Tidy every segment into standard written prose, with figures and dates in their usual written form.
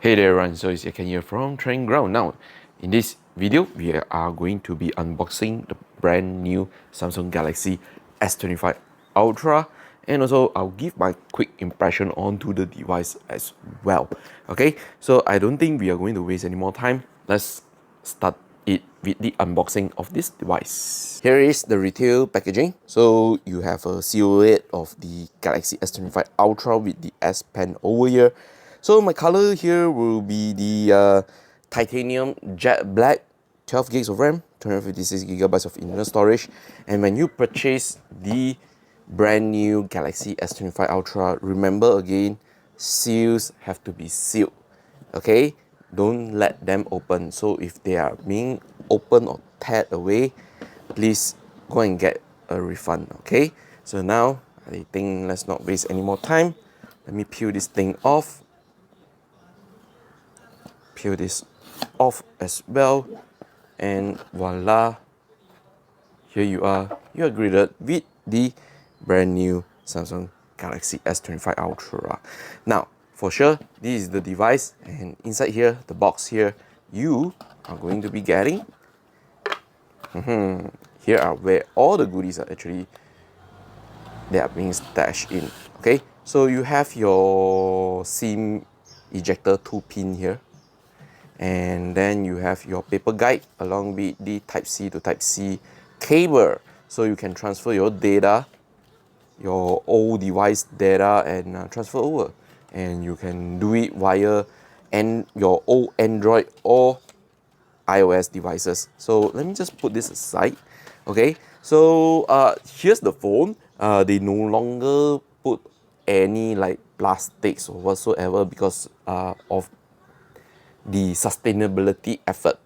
Hey there everyone, so it's Yat Kean here from Training Ground. Now, in this video, we are going to be unboxing the brand new Samsung Galaxy S25 Ultra, and also I'll give my quick impression onto the device as well. Okay, so I don't think we are going to waste any more time. Let's start it with the unboxing of this device. Here is the retail packaging. So you have a silhouette of the Galaxy S25 Ultra with the S Pen over here. So my color here will be the titanium Jetblack, 12 gigs of RAM, 256 gigabytes of internal storage. And when you purchase the brand new Galaxy S25 Ultra, remember again, seals have to be sealed. Okay, don't let them open. So if they are being open or teared away, please go and get a refund. Okay, so now I think let's not waste any more time. Let me peel this thing off. Peel this off as well, and voila, here you are greeted with the brand new Samsung Galaxy S25 Ultra. Now for sure, this is the device, and inside here, the box here, you are going to be getting here are where all the goodies are actually they are being stashed in. Okay, so you have your SIM ejector 2-pin here, and then you have your paper guide along with the Type-C to Type-C cable, so you can transfer your data, your old device data, and transfer over, and you can do it via your old Android or iOS devices. So let me just put this aside. Okay, so here's the phone. They no longer put any like plastics or whatsoever because of the sustainability effort.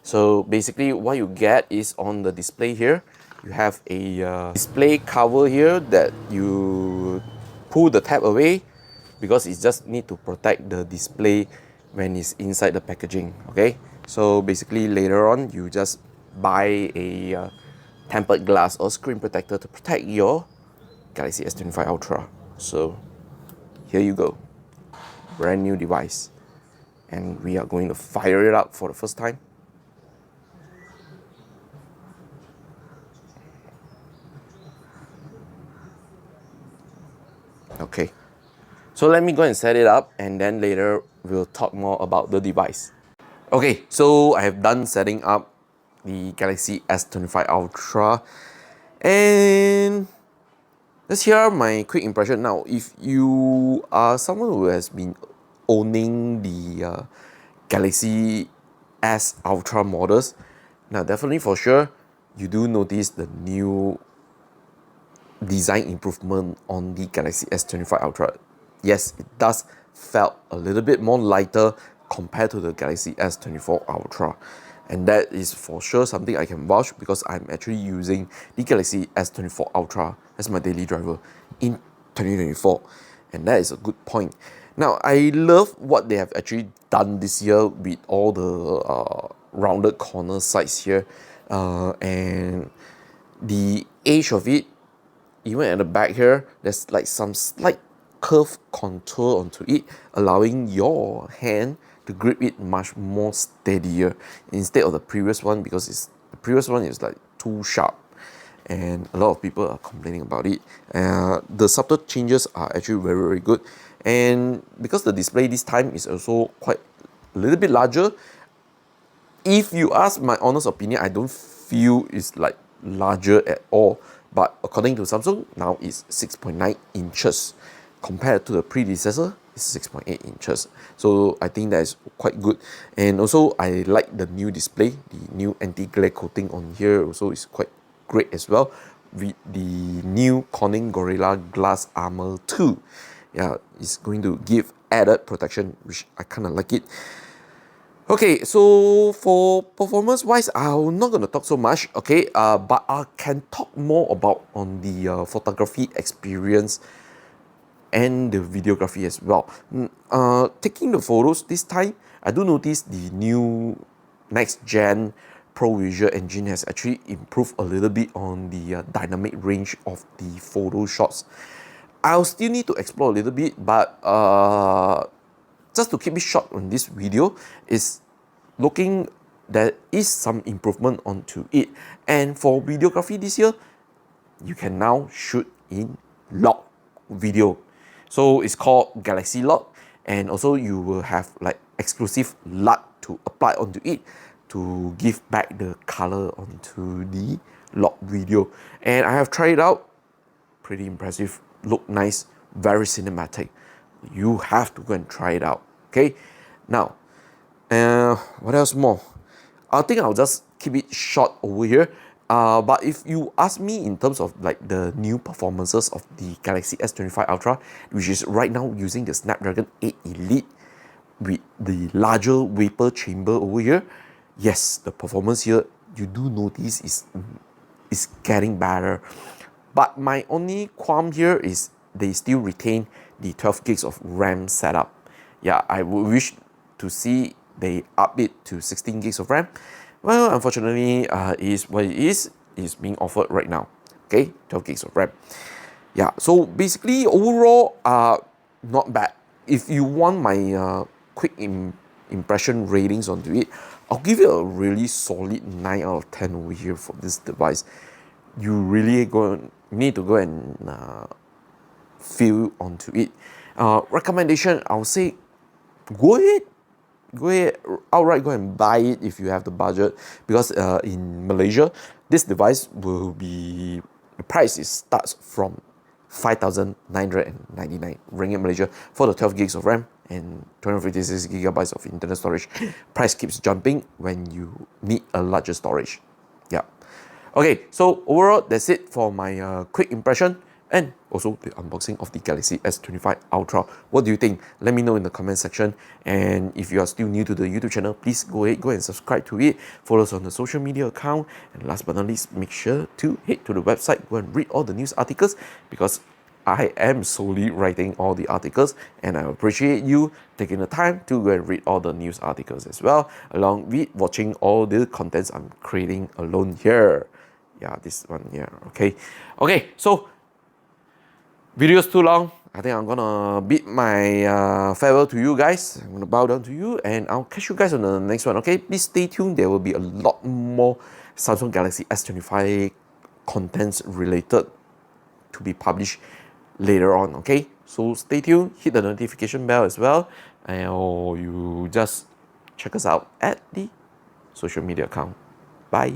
So basically what you get is on the display here, you have a display cover here that you pull the tab away because it just need to protect the display when it's inside the packaging. Okay, so basically later on you just buy a tempered glass or screen protector to protect your Galaxy S25 Ultra. So here you go, brand new device, and we are going to fire it up for the first time. Okay, so let me go and set it up, and then later we'll talk more about the device. Okay, so I have done setting up the Galaxy S25 Ultra, and let's hear my quick impression. Now, if you are someone who has been owning the Galaxy S Ultra models, now definitely for sure you do notice the new design improvement on the Galaxy S25 Ultra. Yes, it does felt a little bit more lighter compared to the Galaxy S24 Ultra, and that is for sure something I can vouch because I'm actually using the Galaxy S24 Ultra as my daily driver in 2024, and that is a good point. Now I love what they have actually done this year with all the rounded corner sides here, and the edge of it, even at the back here, there's like some slight curve contour onto it, allowing your hand to grip it much more steadier instead of the previous one, because the previous one is like too sharp and a lot of people are complaining about it. The subtle changes are actually very, very good, and because the display this time is also quite a little bit larger, if you ask my honest opinion, I don't feel it's like larger at all. But according to Samsung, now it's 6.9 inches. Compared to the predecessor, it's 6.8 inches. So I think that is quite good. And also, I like the new display. The new anti-glare coating on here also is quite great as well, with the new Corning Gorilla Glass Armor 2. Yeah, it's going to give added protection, which I kind of like it. Okay, so for performance wise, I'm not gonna talk so much, okay, but I can talk more about on the photography experience and the videography as well. Taking the photos this time, I do notice the new next gen Pro Visual Engine has actually improved a little bit on the dynamic range of the photo shots. I'll still need to explore a little bit, but just to keep it short on this video, is looking there is some improvement onto it. And for videography this year, you can now shoot in log video. So it's called Galaxy Log, and also you will have like exclusive LUT to apply onto it to give back the color onto the log video. And I have tried it out, pretty impressive, look nice, very cinematic. You have to go and try it out. Okay, now what else more? I think I'll just keep it short over here. But if you ask me in terms of like the new performances of the Galaxy S25 Ultra, which is right now using the Snapdragon 8 Elite with the larger vapor chamber over here, yes, the performance here, you do notice is getting better. But my only qualm here is they still retain the 12 gigs of RAM setup. Yeah, I would wish to see they up it to 16 gigs of RAM. Well, unfortunately, is what it is being offered right now. Okay, 12 gigs of RAM. Yeah, so basically overall, not bad. If you want my quick impression ratings onto it, I'll give it a really solid 9 out of 10 over here for this device. You really need to go and feel onto it. Recommendation, I would say, go ahead, outright go and buy it if you have the budget, because in Malaysia, this device will be, the price starts from 5,999 ringgit Malaysia for the 12 gigs of RAM and 256 gigabytes of internal storage. Price keeps jumping when you need a larger storage. Yeah. Okay, so overall, that's it for my quick impression and also the unboxing of the Galaxy S25 Ultra. What do you think? Let me know in the comment section. And if you are still new to the YouTube channel, please go and subscribe to it. Follow us on the social media account. And last but not least, make sure to head to the website, go and read all the news articles, because I am solely writing all the articles, and I appreciate you taking the time to go and read all the news articles as well, along with watching all the contents I'm creating alone here. Yeah, this one here, okay. Okay, so video's too long. I think I'm gonna bid my farewell to you guys. I'm gonna bow down to you, and I'll catch you guys on the next one, okay? Please stay tuned. There will be a lot more Samsung Galaxy S25 contents related to be published later on, okay? So stay tuned, hit the notification bell as well, or you just check us out at the social media account. Bye.